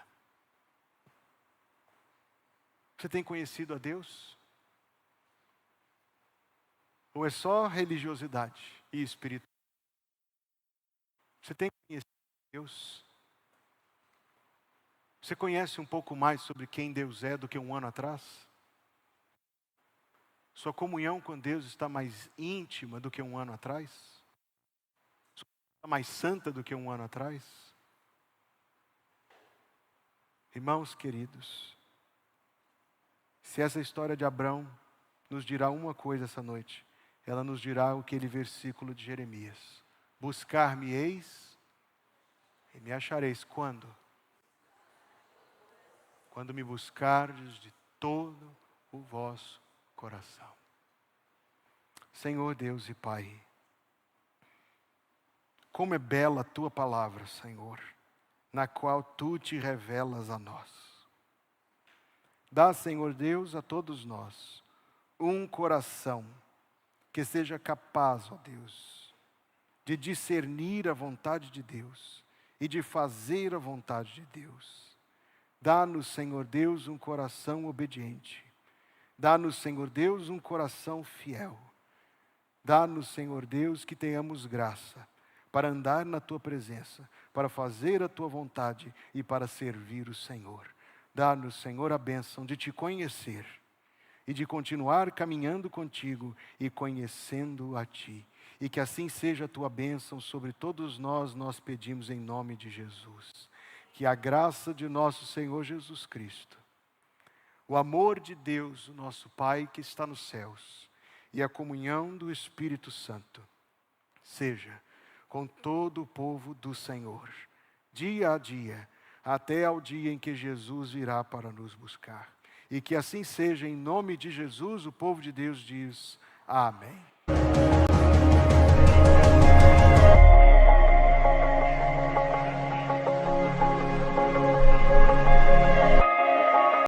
[SPEAKER 1] Você tem conhecido a Deus? Ou é só religiosidade e espiritualidade? Você tem conhecido a Deus? Você conhece um pouco mais sobre quem Deus é do que um ano atrás? Sua comunhão com Deus está mais íntima do que um ano atrás? Está mais santa do que um ano atrás? Irmãos queridos, se essa história de Abrão nos dirá uma coisa essa noite, ela nos dirá aquele versículo de Jeremias: buscar-me-eis e me achareis quando? Quando me buscardes de todo o vosso coração. Senhor Deus e Pai, como é bela a tua palavra, Senhor, na qual tu te revelas a nós. Dá, Senhor Deus, a todos nós um coração que seja capaz, ó Deus, de discernir a vontade de Deus e de fazer a vontade de Deus. Dá-nos, Senhor Deus, um coração obediente. Dá-nos, Senhor Deus, um coração fiel. Dá-nos, Senhor Deus, que tenhamos graça para andar na tua presença, para fazer a tua vontade e para servir o Senhor. Dá-nos, Senhor, a bênção de te conhecer e de continuar caminhando contigo e conhecendo a ti. E que assim seja a tua bênção sobre todos nós pedimos em nome de Jesus. Que a graça de nosso Senhor Jesus Cristo, o amor de Deus, o nosso Pai que está nos céus, e a comunhão do Espírito Santo, seja com todo o povo do Senhor, dia a dia, até ao dia em que Jesus virá para nos buscar. E que assim seja, em nome de Jesus, o povo de Deus diz: amém.